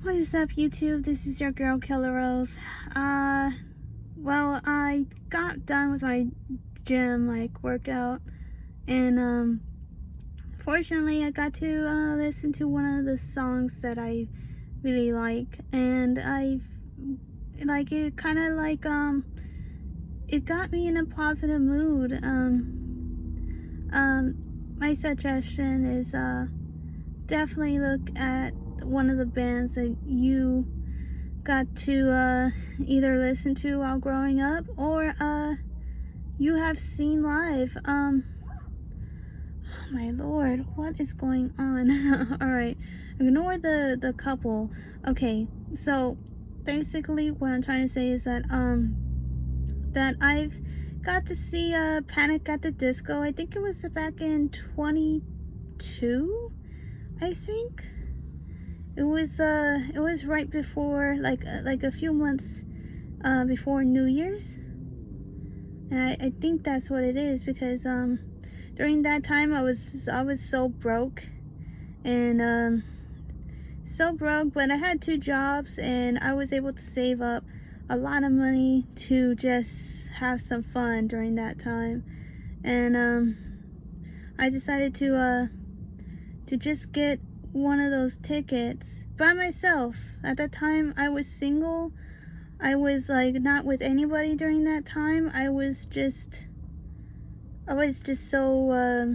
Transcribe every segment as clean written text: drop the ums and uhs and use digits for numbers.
What is up, YouTube? This is your girl Killer Rose. Well, I got done with my gym workout, and fortunately, I got to listen to one of the songs that I really like, and I like it. Kind of it got me in a positive mood. My suggestion is definitely look at one of the bands that you got to either listen to while growing up, or you have seen live. Oh my lord, what is going on? All right, ignore the couple. Okay, so basically what I'm trying to say is that I've got to see Panic at the Disco. I think it was back in 22, I think. It was right before, like a few months before New Year's, and I think that's what it is, because during that time I was so broke, and so broke, but I had two jobs, and I was able to save up a lot of money to just have some fun during that time, and I decided to just get one of those tickets by myself. At that time, I was single. I was like not with anybody during that time. I was just so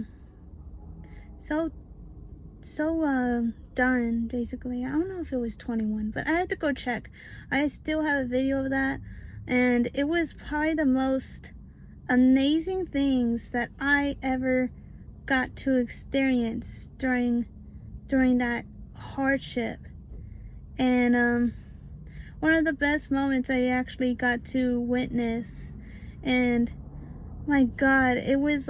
done, basically. I don't know if it was 21, but I had to go check. I still have a video of that, and it was probably the most amazing things that I ever got to experience during that hardship. And one of the best moments I actually got to witness, and my god, it was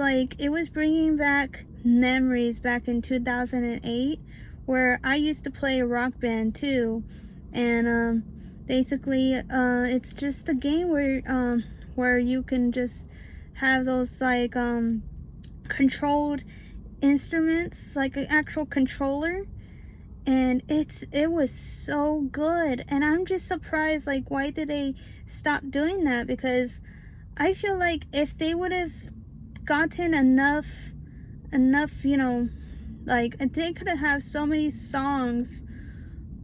bringing back memories back in 2008, where I used to play a rock band too. And basically it's just a game where you can just have those controlled instruments, like an actual controller, and it was so good. And I'm just surprised, like, why did they stop doing that? Because I feel like if they would have gotten enough, like, they could have so many songs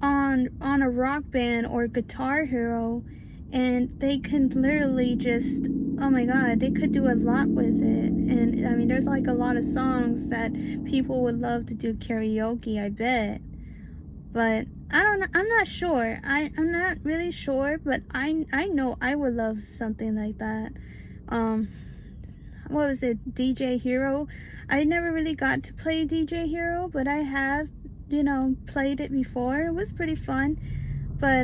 on a rock band or Guitar Hero, and they can literally just, oh my god, they could do a lot with it. And I mean, there's like a lot of songs that people would love to do karaoke, I bet. But I don't know, I'm not sure. I'm not really sure, but I know I would love something like that. Um what was it, DJ Hero? I never really got to play DJ Hero, but I have, played it before. It was pretty fun, but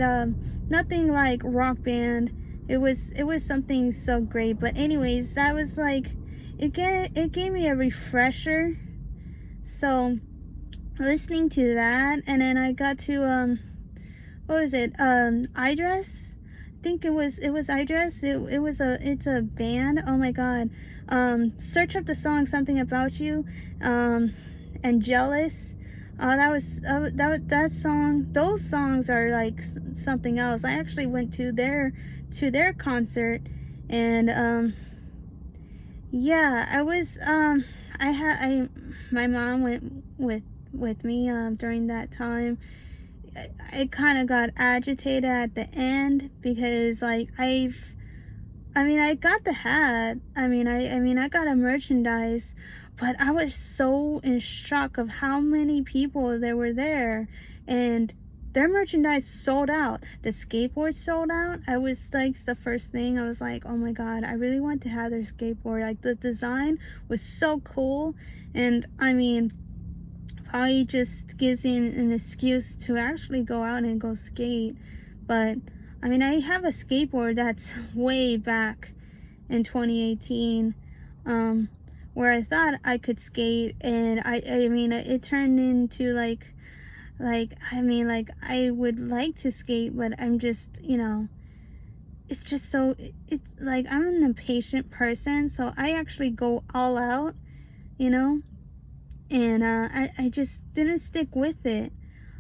nothing like Rock Band. It was something so great. But anyways, that was like, it gave me a refresher. So listening to that, and then I got to what was it, iDress. I think it was iDress. It's a band. Oh my god. Search up the song Something About You, and Jealous. That song, those songs are like something else. I actually went to their concert, and yeah, I my mom went with me during that time. I kind of got agitated at the end, because like I got the hat. I got a merchandise, but I was so in shock of how many people there were there, and their merchandise sold out. The skateboard sold out. I was like, the first thing I was like, oh my god, I really want to have their skateboard. Like, the design was so cool, and I mean, probably just gives me an excuse to actually go out and go skate. But I mean, I have a skateboard that's way back in 2018, where I thought I could skate, and I mean, it turned into like I would like to skate, but I'm just, it's just so, it's like, I'm an impatient person, so I actually go all out, you know, and I just didn't stick with it.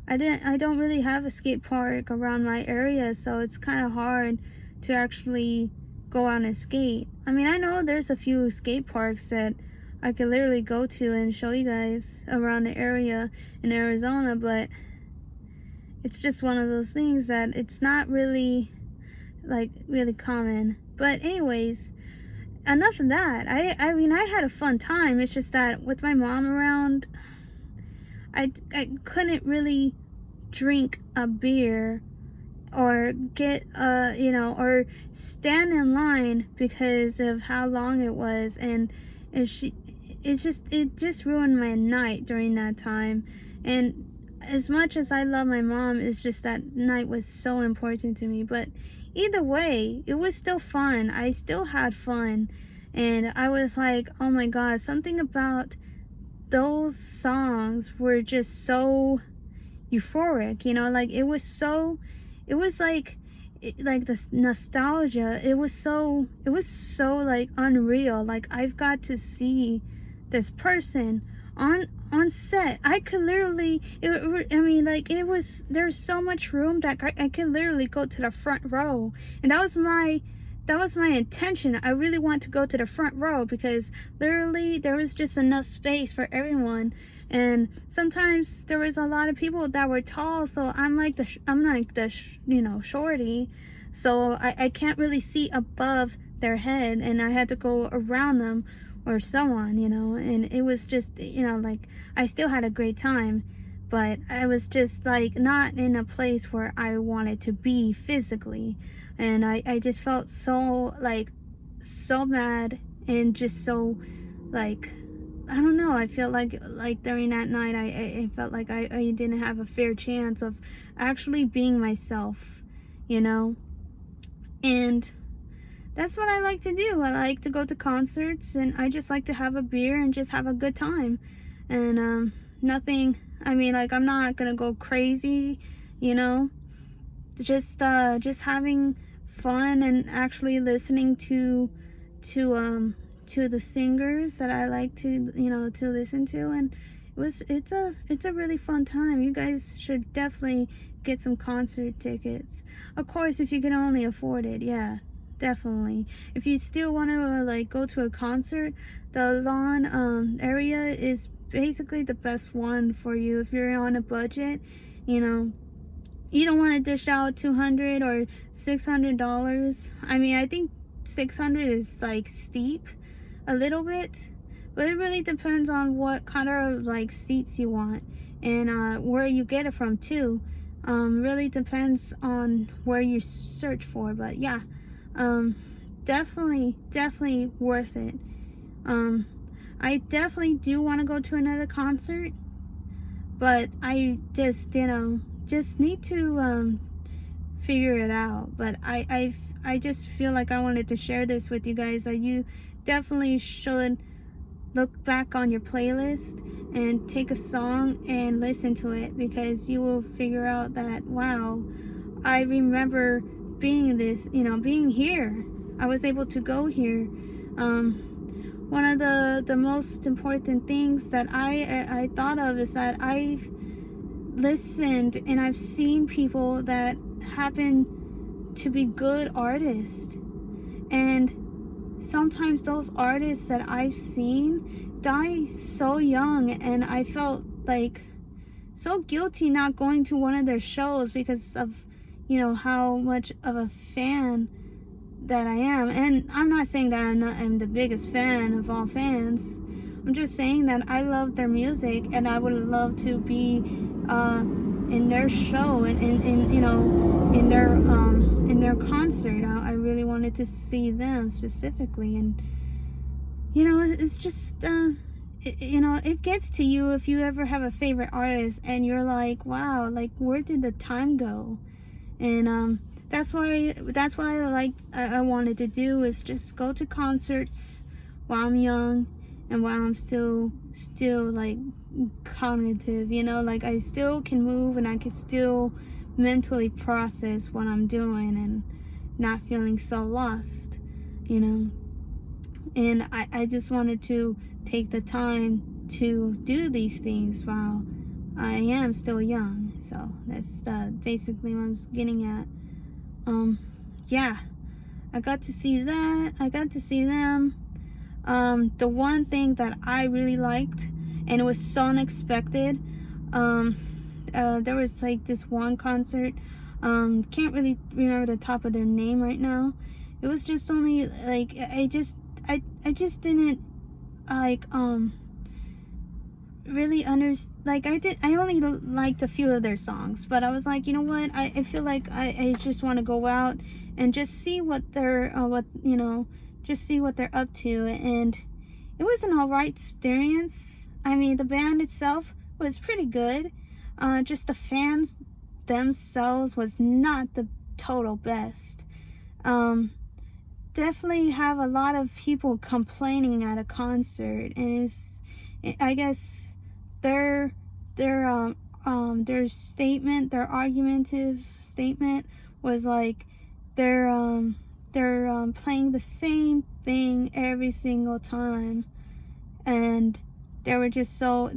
I don't really have a skate park around my area, so it's kind of hard to actually go out and skate. I mean, I know there's a few skate parks that I could literally go to and show you guys around the area in Arizona, but it's just one of those things that it's not really like really common. But anyways, enough of that. I mean, I had a fun time. It's just that with my mom around, I couldn't really drink a beer or get or stand in line because of how long it was, and she it just ruined my night during that time. And as much as I love my mom, it's just that night was so important to me. But either way, it was still fun. I still had fun, and I was like, oh my god, something about those songs were just so euphoric, like it was like this nostalgia. It was so like unreal. Like I've got to see this person on set. I could literally I mean, like it was, there's so much room that I could literally go to the front row, and that was my intention. I really want to go to the front row because literally there was just enough space for everyone. And sometimes there was a lot of people that were tall, so I'm like the shorty, so I can't really see above their head, and I had to go around them or so on, and it was just, like I still had a great time, but I was just like not in a place where I wanted to be physically. And I just felt so like so mad, and just so like, I don't know, I feel like during that night I felt like I didn't have a fair chance of actually being myself, you know. And that's what I like to do. I like to go to concerts, and I just like to have a beer and just have a good time. And nothing, I mean, like I'm not gonna go crazy, you know, just having fun and actually listening to the singers that I like to, to listen to. And it's a really fun time. You guys should definitely get some concert tickets. Of course, if you can only afford it, yeah, definitely. If you still want to like go to a concert, the lawn area is basically the best one for you if you're on a budget, you know. You don't want to dish out $200 or $600. I mean, I think 600 is like steep a little bit, but it really depends on what kind of like seats you want, and where you get it from too. Really depends on where you search for. But yeah, definitely worth it. I definitely do want to go to another concert, but I just need to figure it out. But I just feel like I wanted to share this with you guys, that you definitely should look back on your playlist and take a song and listen to it, because you will figure out that, wow, I remember being being here. I was able to go here. One of the most important things that I thought of is that I've listened and I've seen people that happen to be good artists, and sometimes those artists that I've seen die so young, and I felt like so guilty not going to one of their shows because of how much of a fan that I am. And I'm not saying that I'm the biggest fan of all fans. I'm just saying that I love their music, and I would love to be in their show, and in their concert. I really wanted to see them specifically. And it's just it gets to you if you ever have a favorite artist and you're like, wow, like where did the time go? And that's why I wanted to do, is just go to concerts while I'm young and while I'm still like cognitive, like I still can move and I can still mentally process what I'm doing and not feeling so lost, and I just wanted to take the time to do these things while I am still young. So that's basically what I'm getting at. Yeah, I got to see that. I got to see them. The one thing that I really liked, and it was so unexpected, there was like this one concert. Can't really remember the top of their name right now. It was just only like I just didn't like really I only liked a few of their songs, but I was like, you know what, I feel like I just want to go out and just see what they're just see what they're up to. And it was an all right experience. I mean, the band itself was pretty good. Just the fans themselves was not the total best. um Definitely have a lot of people complaining at a concert, and I guess their their statement, their argumentative statement was like they're playing the same thing every single time. And they were just so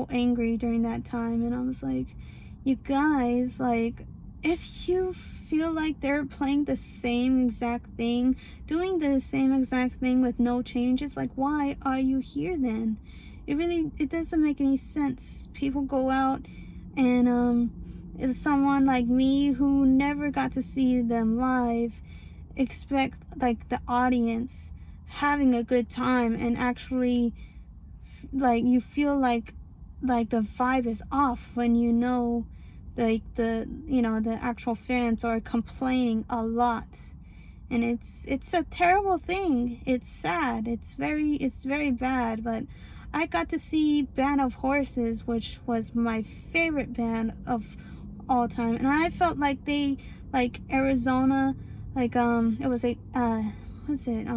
angry during that time. And I was like, you guys, like, if you feel like they're playing the same exact thing, doing the same exact thing with no changes, like, why are you here then? It doesn't make any sense. People go out and if someone like me who never got to see them live expect like the audience having a good time, and actually like you feel like the vibe is off when you know like the actual fans are complaining a lot. And it's a terrible thing. It's sad. It's very bad. But I got to see Band of Horses, which was my favorite band of all time, and I felt like they like Arizona, like it was a what's it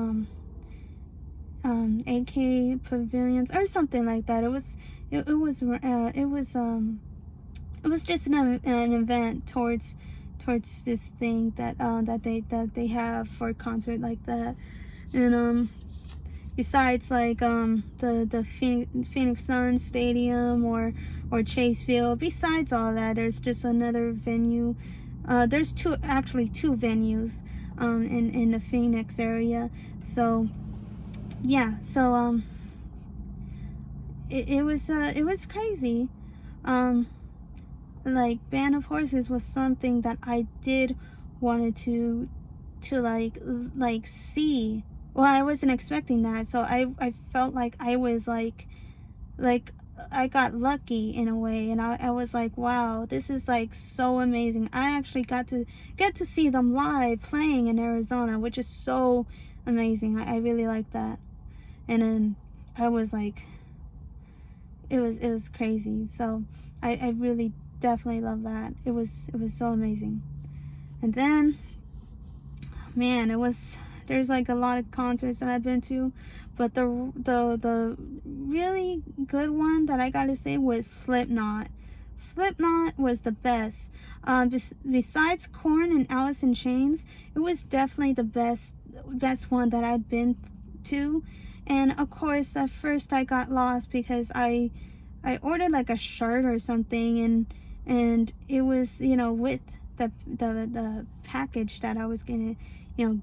AK Pavilions or something like that. It was just an event towards this thing that they have for a concert like that. And besides like the Phoenix Suns Stadium or Chase Field, besides all that, there's just another venue. There's two venues in the Phoenix area. So yeah, so it was crazy. Like Band of Horses was something that I did wanted to like see. Well, I wasn't expecting that, so I felt like I was like I got lucky in a way. And I was like, wow, this is like so amazing. I actually got to see them live playing in Arizona, which is so amazing. I really like that. And then I was like, it was crazy. So I really definitely love that. It was so amazing. And then, man, there's like a lot of concerts that I've been to, but the really good one that I gotta say was Slipknot. Slipknot was the best. Besides Korn and Alice in Chains, it was definitely the best one that I've been to. And of course, at first I got lost because I ordered like a shirt or something, and it was with the package that I was gonna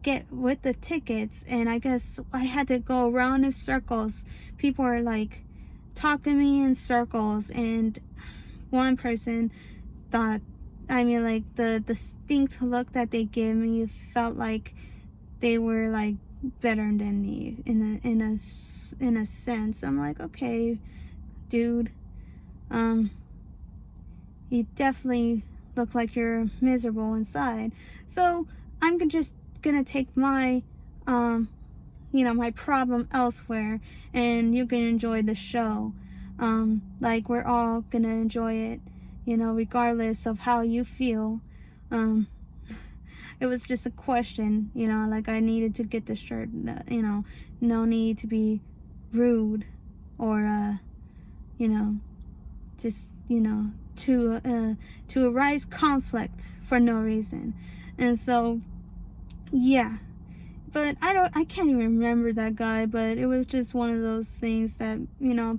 get with the tickets. And I guess I had to go around in circles. People are like talking me in circles, and one person thought, I mean, like the distinct look that they gave me felt like they were like better than me in a sense. I'm like, okay, dude, you definitely look like you're miserable inside. So I'm just gonna take my my problem elsewhere, and you can enjoy the show. Like we're all gonna enjoy it, regardless of how you feel. It was just a question, like I needed to get the shirt, no need to be rude or just to arise conflict for no reason. And so yeah, but I can't even remember that guy. But it was just one of those things that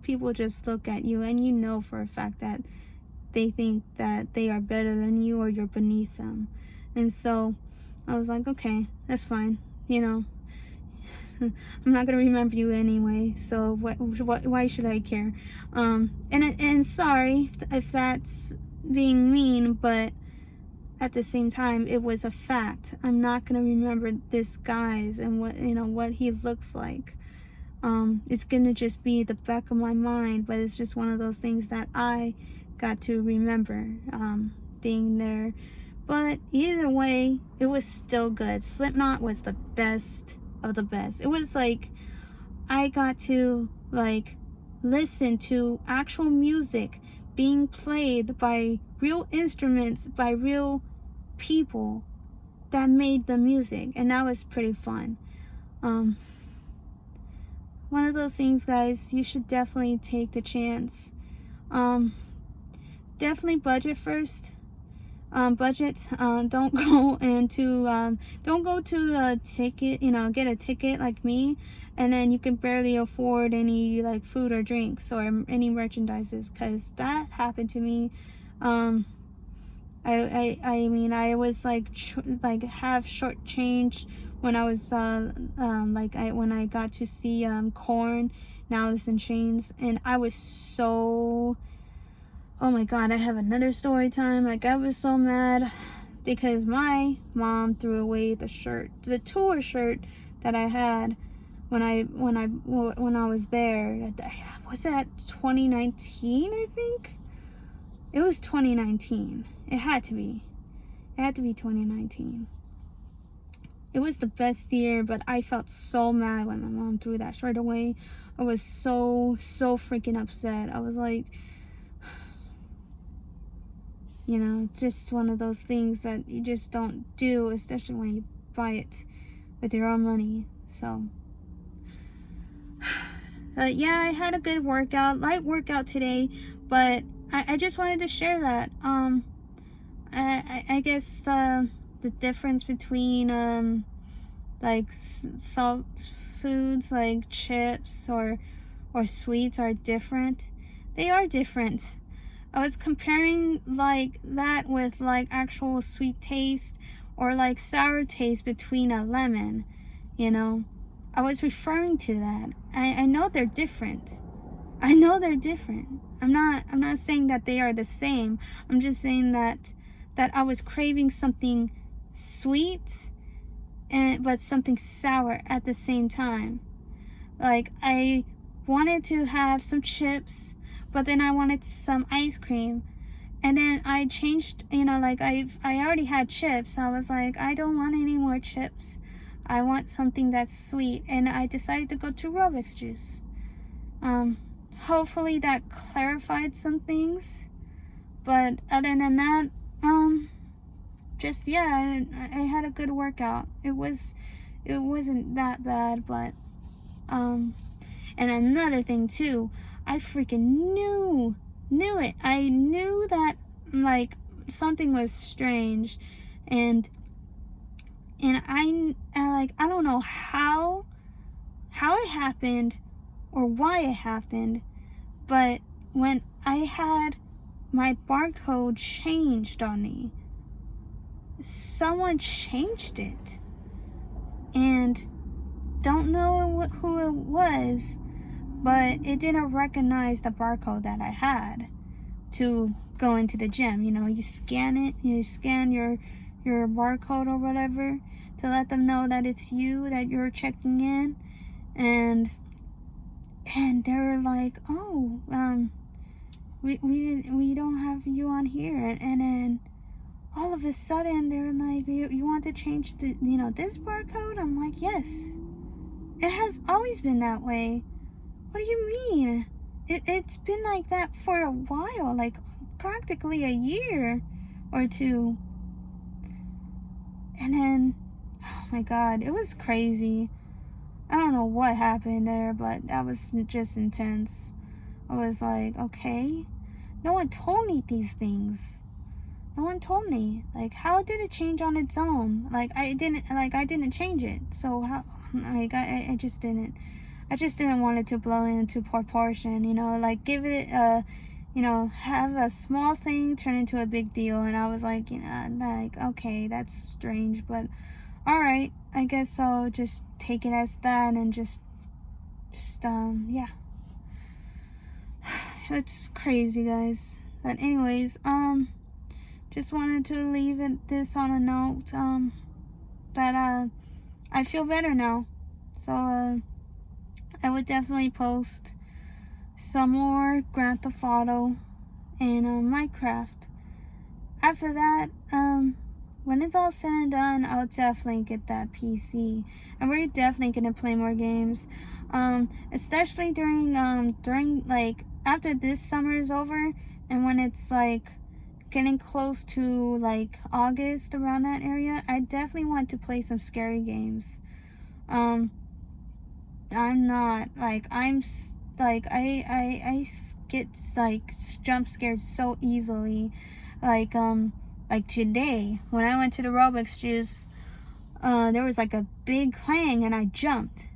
people just look at you, and for a fact that they think that they are better than you or you're beneath them. And so I was like, okay, that's fine. You know, I'm not gonna remember you anyway, so why should I care? And sorry if that's being mean, but at the same time, it was a fact. I'm not gonna remember this guy's and what he looks like. It's gonna just be the back of my mind, but it's just one of those things that I got to remember being there. But either way, it was still good. Slipknot was the best of the best. It was like I got to like listen to actual music being played by real instruments, by real people that made the music, and that was pretty fun. One of those things, guys, you should definitely take the chance. Definitely budget first. Budget. Don't go to a ticket, get a ticket like me, and then you can barely afford any like food or drinks or any merchandises, because that happened to me. I mean, I was like half short change when I was when I got to see Korn and Alice in Chains, and I was so, oh my god, I have another story time. Like, I was so mad because my mom threw away the tour shirt that I had when I was there. Was that 2019? I think it was 2019. It had to be 2019. It was the best year, but I felt so mad when my mom threw that shirt away. I was so freaking upset. I was like, just one of those things that you just don't do, especially when you buy it with your own money. So yeah, I had a good light workout today, but I just wanted to share that. I guess the difference between like salt foods like chips or sweets are different. They are different. I was comparing like that with like actual sweet taste or like sour taste between a lemon, I was referring to that. I know they're different. I know they're different. I'm not saying that they are the same. I'm just saying that I was craving something sweet but something sour at the same time. Like, I wanted to have some chips, but then I wanted some ice cream. And then I changed, like I already had chips. I was like, I don't want any more chips. I want something that's sweet. And I decided to go to Robux juice. Hopefully that clarified some things. But other than that, just, yeah, I had a good workout. It wasn't that bad, but, and another thing too, I freaking knew it. I knew that, like, something was strange, and I don't know how it happened or why it happened, but when I had my barcode changed on me, someone changed it, and don't know who it was, but it didn't recognize the barcode that I had to go into the gym. You scan it, you scan your barcode or whatever to let them know that it's you, that you're checking in, and they're like, oh, we don't have you on here, and then all of a sudden they're like, you want to change the this barcode? I'm like, yes, it has always been that way. What do you mean? It's been like that for a while, like practically a year or two. And then, oh my god, it was crazy. I don't know what happened there, but that was just intense. I was like, okay, no one told me these things. No one told me. Like, how did it change on its own? Like, I didn't change it. So how, like, I just didn't want it to blow into proportion, like, give it a, have a small thing turn into a big deal. And I was like, like, okay, that's strange, but all right, I guess I'll just take it as that and just yeah. It's crazy, guys. But anyways, just wanted to leave this on a note, that, I feel better now. So, I would definitely post some more Grand Theft Auto and Minecraft. After that, when it's all said and done, I'll definitely get that PC, and we're definitely gonna play more games. Especially during like after this summer is over, and when it's like getting close to like August, around that area, I definitely want to play some scary games. Um, I'm not like like I get like jump scared so easily. Like like today when I went to the Roblox juice, there was like a big clang and I jumped.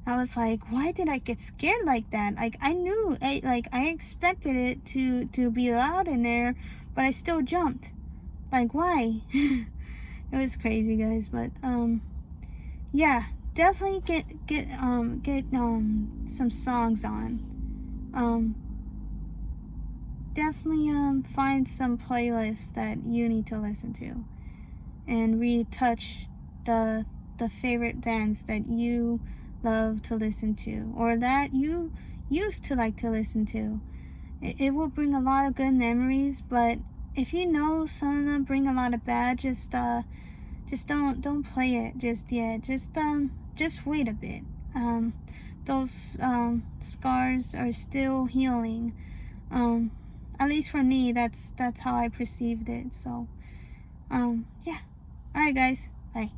I was like, why did I get scared like that? Like I knew, I expected it to be loud in there, but I still jumped. Like why? It was crazy, guys. But yeah, definitely get some songs on. Um, definitely find some playlists that you need to listen to, and retouch the favorite bands that you love to listen to, or that you used to like to listen to. It will bring a lot of good memories, but if you know some of them bring a lot of bad, just don't play it just yet. Just wait a bit. Those scars are still healing. Um, at least for me, that's how I perceived it. So yeah. All right, guys. Bye.